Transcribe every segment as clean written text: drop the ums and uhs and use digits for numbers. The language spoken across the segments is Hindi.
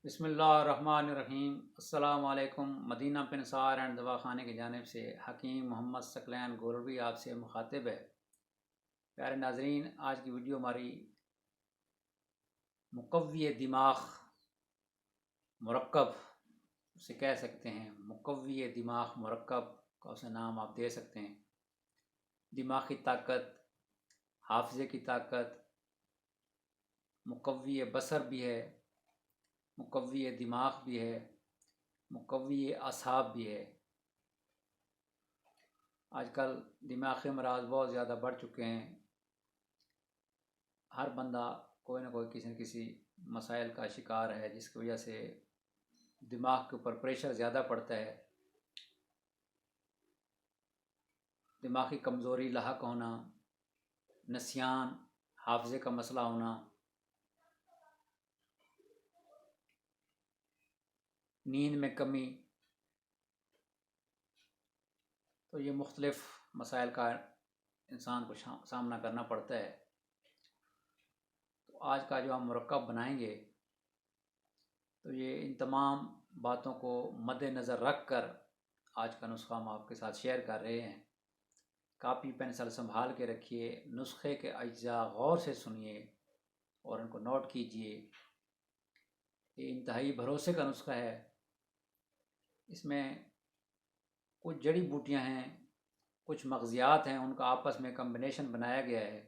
बिस्मिल्लाहिर्रहमानिर्रहीम। अस्सलामु अलैकुम। मदीना बिन सार एंड दवाखाने की जानिब से हकीम मोहम्मद सकलैन गोरवी आपसे मुखातिब है। प्यारे नाजरीन, आज की वीडियो हमारी मुकव्वी दिमाग मुरक्कब उसे कह सकते हैं। मुकव्वी दिमाग मुरक्कब का उसे नाम आप दे सकते हैं। दिमाग की ताकत, हाफजे की ताकत, मुकव्वी बसर भी है, मुकव्वी दिमाग भी है, मुकव्वी असाब भी है। आजकल दिमागी अमराज बहुत ज़्यादा बढ़ चुके हैं। हर बंदा कोई ना कोई किसी न किसी मसाइल का शिकार है, जिसकी वजह से दिमाग के ऊपर प्रेशर ज़्यादा पड़ता है। दिमागी कमज़ोरी, लाहक होना, नसियान, हाफजे का मसला होना, नींद में कमी, तो ये मुख्तलिफ़ मसाइल का इंसान को सामना करना पड़ता है। तो आज का जो हम मुरक्कब बनाएंगे, तो ये इन तमाम बातों को मद्देनज़र रख कर आज का नुस्खा हम आपके साथ शेयर कर रहे हैं। कापी पेंसिल संभाल के रखिए, नुस्खे के अज्जा गौर से सुनिए और उनको नोट कीजिए। ये इंतहाई भरोसे का नुस्खा है। इसमें कुछ जड़ी बूटियां हैं, कुछ मगज़ियात हैं, उनका आपस में कम्बिनेशन बनाया गया है।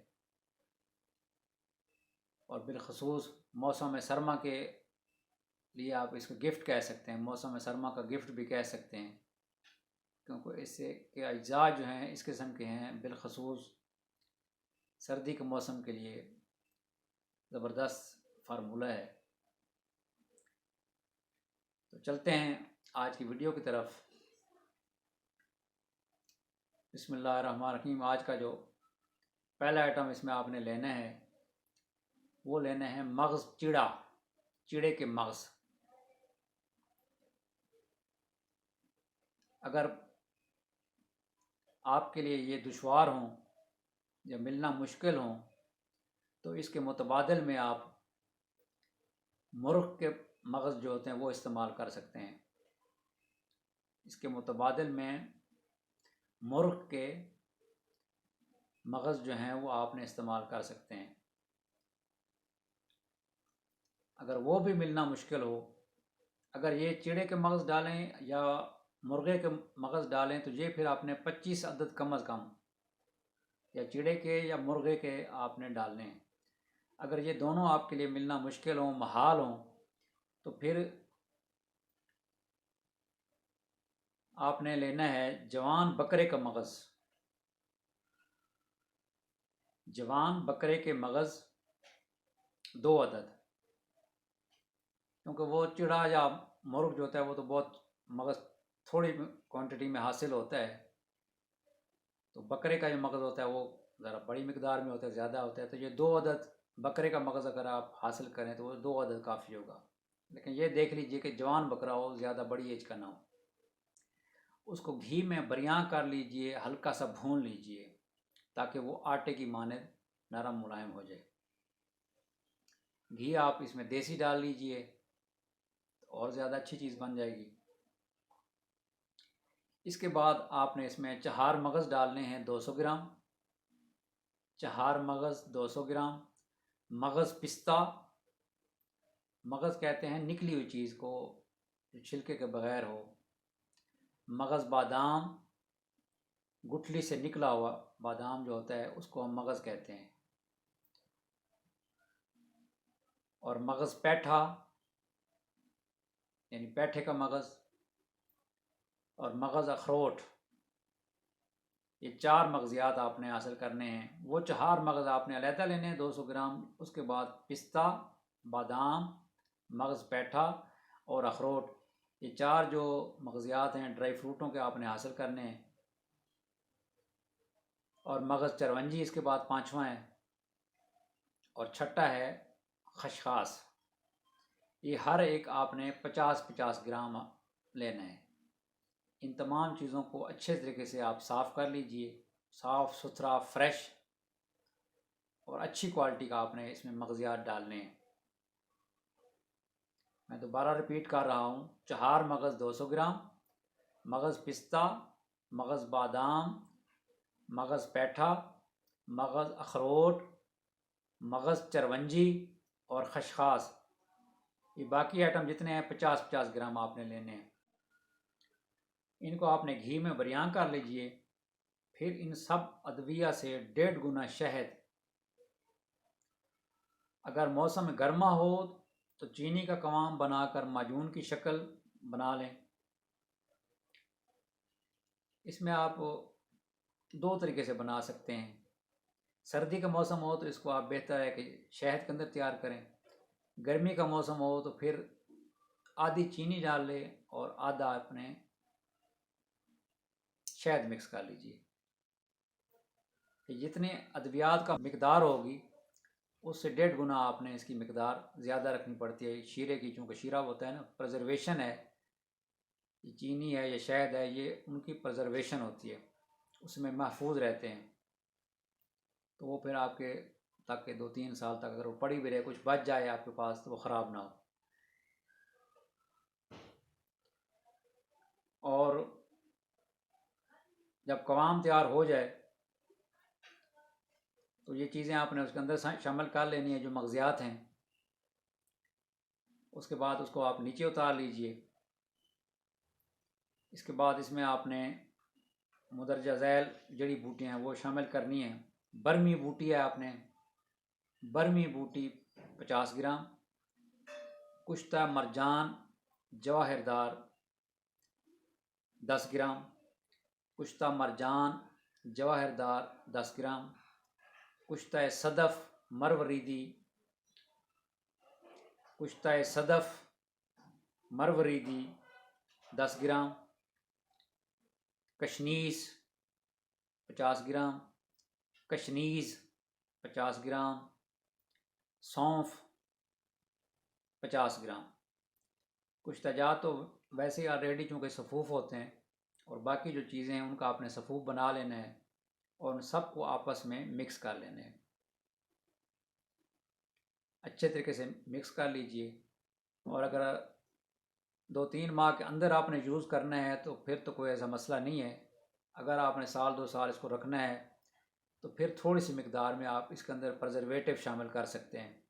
और बिलखसूस मौसम सरमा के लिए आप इसको गिफ्ट कह सकते हैं, मौसम सरमा का गिफ्ट भी कह सकते हैं, क्योंकि इससे के अज्जा जो हैं इस किस्म के हैं। बिलखसूस सर्दी के मौसम के लिए ज़बरदस्त फार्मूला है। तो चलते हैं आज की वीडियो की तरफ। बिस्मिल्लाहिर्रहमानिर्रहीम। आज का जो पहला आइटम इसमें आपने लेना है, वो लेना है मगज़ चिड़ा, चिड़े के मगज़। अगर आपके लिए ये दुश्वार हों या मिलना मुश्किल हों, तो इसके मुतबादिल में आप मुर्ग़ के मगज़ जो होते हैं वो इस्तेमाल कर सकते हैं। इसके मुतबादिल में मुर्ग़ के मगज़ जो हैं वो आपने इस्तेमाल कर सकते हैं। अगर वो भी मिलना मुश्किल हो, अगर ये चिड़े के मगज़ डालें या मुर्गे के मगज़ डालें, तो ये फिर आपने 25 अदद कम अज़ कम या चिड़े के या मुर्गे के आपने डालने हैं। अगर ये दोनों आपके लिए मिलना मुश्किल हों, महाल हों, तो फिर आपने लेना है जवान बकरे का मगज़। जवान बकरे के मगज़ 2 अदद, क्योंकि वो चिड़ा या मुर्ग जो होता है वो तो बहुत मगज़ थोड़ी क्वांटिटी में हासिल होता है। तो बकरे का जो मगज़ होता है वो ज़रा बड़ी मिकदार में होता है, ज़्यादा होता है। तो ये 2 अदद बकरे का मगज़ अगर आप हासिल करें तो वो 2 अदद काफ़ी होगा। लेकिन ये देख लीजिए कि जवान बकरा हो, ज़्यादा बड़ी एज का ना हो। उसको घी में बरियां कर लीजिए, हल्का सा भून लीजिए, ताकि वो आटे की मानद नरम मुलायम हो जाए। घी आप इसमें देसी डाल लीजिए तो और ज़्यादा अच्छी चीज़ बन जाएगी। इसके बाद आपने इसमें चहार मगज़ डालने हैं 200 ग्राम। चहार मगज़ 200 ग्राम। मगज़ पिस्ता, मगज़ कहते हैं निकली हुई चीज़ को जो छिलके के बगैर हो। मगज़ बादाम, गुठली से निकला हुआ बादाम जो होता है उसको हम मगज़ कहते हैं। और मगज़ पैठा यानी पैठे का मगज़, और मगज़ अखरोट, ये 4 मगज़ियात आपने हासिल करने हैं। वो चहार मगज़ आपने अलहदा लेने हैं 200 ग्राम। उसके बाद पिस्ता, बादाम, मगज़ पैठा और अखरोट, ये 4 जो मगज़ियात हैं ड्राई फ्रूटों के आपने हासिल करने हैं। और मगज़ चरवंजी इसके बाद 5वां है। और छठा है खशखास। ये हर एक आपने 50-50 ग्राम लेना है। इन तमाम चीज़ों को अच्छे तरीके से आप साफ़ कर लीजिए। साफ़ सुथरा, फ्रेश और अच्छी क्वालिटी का आपने इसमें मगज़ियात डालने हैं। मैं मैं दोबारा रिपीट कर रहा हूँ, 4 मगज़ 200 ग्राम, मगज़ पिस्ता, मगज़ बादाम, मगज़ पेठा, मगज़ अखरोट, मगज़ चरवंजी और खशखास। ये बाकी आइटम जितने हैं 50-50 ग्राम आपने लेने हैं। इनको आपने घी में बरियां कर लीजिए। फिर इन सब अदविया से 1.5 गुना शहद, अगर मौसम गर्मा हो तो चीनी का कवाम बनाकर माजून की शक्ल बना लें। इसमें आप 2 तरीके से बना सकते हैं। सर्दी का मौसम हो तो इसको आप बेहतर है कि शहद के अंदर तैयार करें। गर्मी का मौसम हो तो फिर आधी चीनी डाल लें और आधा अपने शहद मिक्स कर लीजिए। जितने अद्वियात का मिकदार होगी उससे 1.5 गुना आपने इसकी मिकदार ज़्यादा रखनी पड़ती है। शीरे की, चूँकि शीरा होता है ना, प्रिजर्वेशन है, ये चीनी है, ये शहद है, ये उनकी प्रिजर्वेशन होती है, उसमें महफूज रहते हैं। तो वो फिर आपके तक के 2-3 साल तक अगर वो पड़ी भी रहे, कुछ बच जाए आपके पास तो वो ख़राब ना हो। और जब कवाम तैयार हो जाए तो ये चीज़ें आपने उसके अंदर शामिल कर लेनी है, जो मगज़ियात हैं। उसके बाद उसको आप नीचे उतार लीजिए। इसके बाद इसमें आपने मुदरजा झैल जड़ी बूटियाँ हैं वो शामिल करनी है। बरमी बूटी है, आपने बरमी बूटी 50 ग्राम, कुश्ता मरजान जवाहरदार 10 ग्राम, कुश्ता मरजान जवाहरदार 10 ग्राम, कुश्ता सदफ़ मरवरीदी, कुश्ता सदफ़ मरवरीदी 10 ग्राम, कशनीस 50 ग्राम, कशनीज़ 50 ग्राम, सौंफ 50 ग्राम। कुछ तजात तो वैसे ही ऑलरेडी चूँकि सफ़ूफ़ होते हैं और बाकी जो चीज़ें हैं उनका आपने सफ़ूफ़ बना लेना है और उन सबको आपस में मिक्स कर लेना है। अच्छे तरीके से मिक्स कर लीजिए। और अगर 2-3 माह के अंदर आपने यूज़ करना है तो फिर तो कोई ऐसा मसला नहीं है। अगर आपने साल 2 साल इसको रखना है तो फिर थोड़ी सी मिकदार में आप इसके अंदर प्रिजर्वेटिव शामिल कर सकते हैं।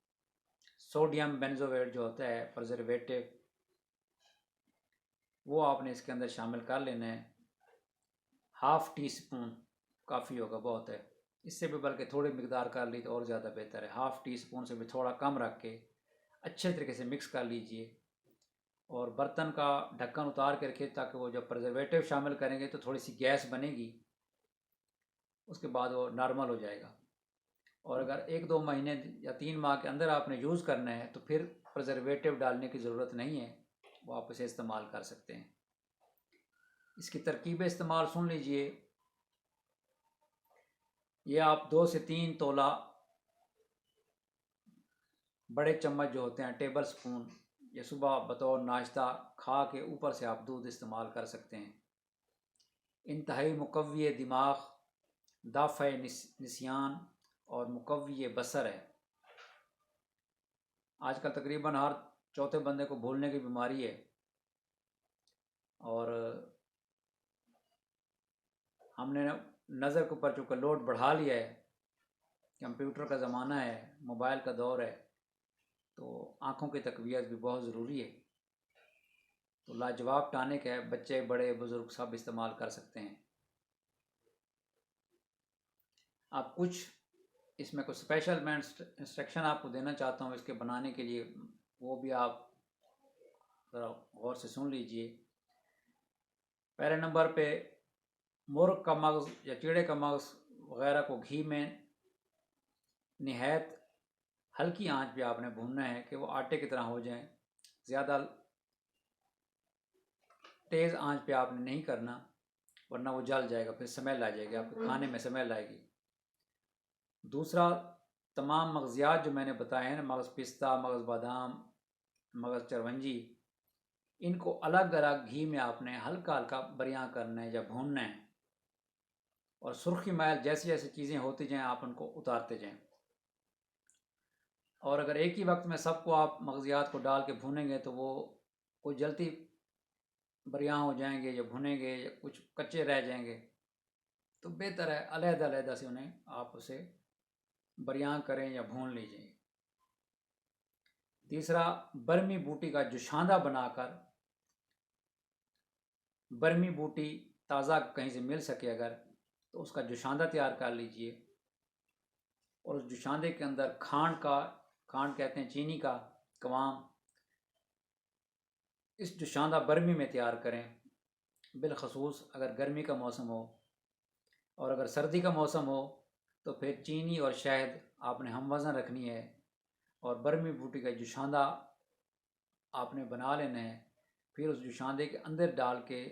सोडियम बेंजोएट जो होता है प्रिजर्वेटिव, वो आपने इसके अंदर शामिल कर लेना है। 1/2 टीस्पून काफ़ी होगा, बहुत है। इससे भी बल्कि थोड़ी मिकदार कर ली तो और ज़्यादा बेहतर है। 1/2 टीस्पून से भी थोड़ा कम रख के अच्छे तरीके से मिक्स कर लीजिए और बर्तन का ढक्कन उतार के रखिए ताकि वो जब प्रिजर्वेटिव शामिल करेंगे तो थोड़ी सी गैस बनेगी, उसके बाद वो नॉर्मल हो जाएगा। और अगर 1-2 महीने या 3 माह के अंदर आपने यूज़ करना है तो फिर प्रिजर्वेटिव डालने की ज़रूरत नहीं है, वो आप इसे इस्तेमाल कर सकते हैं। इसकी तरकीब इस्तेमाल सुन लीजिए। ये आप 2 से 3 तोला बड़े चम्मच जो होते हैं, टेबल स्पून, ये सुबह बतौर नाश्ता खा के ऊपर से आप दूध इस्तेमाल कर सकते हैं। इंतहाई मुकव्वी दिमाग, दाफ़े निसियान और मुकव्वी बसर है। आजकल तकरीबन हर चौथे बंदे को भूलने की बीमारी है और हमने नज़र के ऊपर चूँकि लोड बढ़ा लिया है, कंप्यूटर का ज़माना है, मोबाइल का दौर है, तो आँखों की तक़वियत भी बहुत ज़रूरी है। तो लाजवाब टॉनिक है, बच्चे बड़े बुज़ुर्ग सब इस्तेमाल कर सकते हैं। आप कुछ इसमें कुछ स्पेशल मैं इंस्ट्रक्शन आपको देना चाहता हूँ इसके बनाने के लिए, वो भी आप ज़रा गौर से सुन लीजिए। पहले नंबर पे मुर्ग का मग़ज़ या कीड़े का मग़ज़ वग़ैरह को घी में निहायत हल्की आंच पे आपने भूनना है कि वो आटे की तरह हो जाएं। ज़्यादा तेज़ आंच पे आपने नहीं करना वरना वो जल जाएगा, फिर स्मेल आ जाएगी, आपके खाने में स्मेल आएगी। दूसरा, तमाम मगज़ियात जो मैंने बताए हैं, मगज़ पिस्ता, मगज़ बादाम, मगज़ चरवंजी, इनको अलग अलग घी में आपने हल्का हल्का बरियां करना है या भूनना है और सुर्खी मैल जैसी जैसी चीज़ें होती जाएं आप उनको उतारते जाएं। और अगर एक ही वक्त में सबको आप मगज़ियात को डाल के भूनेंगे तो वो कोई जल्दी बरियां हो जाएंगे या भुनेंगे या कुछ कच्चे रह जाएंगे। तो बेहतर है अलग-अलग से उन्हें आप उसे बरियां करें या भून लीजिए। तीसरा, बरमी बूटी का जुशांदा बनाकर, बरमी बूटी ताज़ा कहीं से मिल सके अगर, तो उसका जुशांदा तैयार कर लीजिए और उस जुशांदे के अंदर खांड कहते हैं चीनी का कवाम, इस जुशांदा बरमी में तैयार करें। बिलखसूस अगर गर्मी का मौसम हो, और अगर सर्दी का मौसम हो तो फिर चीनी और शहद आपने हम वज़न रखनी है और बरमी बूटी का जुशांदा आपने बना लेना है। फिर उस जुशांदे के अंदर डाल के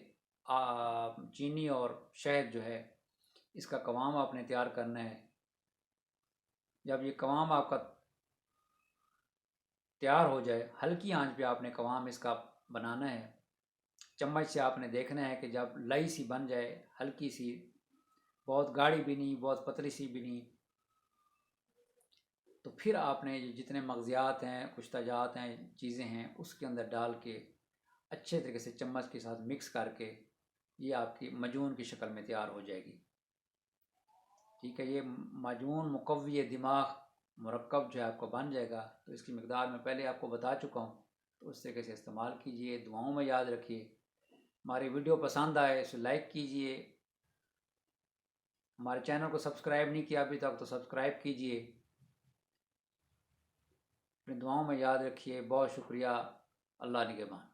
चीनी और शहद जो है इसका कवाम आपने तैयार करना है। जब ये कवाम आपका तैयार हो जाए, हल्की आंच पे आपने कवाम इसका बनाना है। चम्मच से आपने देखना है कि जब लई सी बन जाए, हल्की सी, बहुत गाढ़ी भी नहीं बहुत पतली सी भी नहीं, तो फिर आपने ये जितने मगज़ियात हैं, कुछ ताजात हैं, चीज़ें हैं, उसके अंदर डाल के अच्छे तरीके से चम्मच के साथ मिक्स करके ये आपकी मजून की शक्ल में तैयार हो जाएगी। ठीक है, ये मजून मुकव्वी दिमाग मुरक्कब जो है आपको बन जाएगा। तो इसकी मकदार मैं पहले आपको बता चुका हूँ, तो उस तरीके से इस्तेमाल कीजिए, दुआओं में याद रखिए। हमारी वीडियो पसंद आए इसे लाइक कीजिए, हमारे चैनल को सब्सक्राइब नहीं किया अभी तक तो सब्सक्राइब कीजिए, अपनी दुआओं में याद रखिए। बहुत शुक्रिया। अल्लाह निगहबान।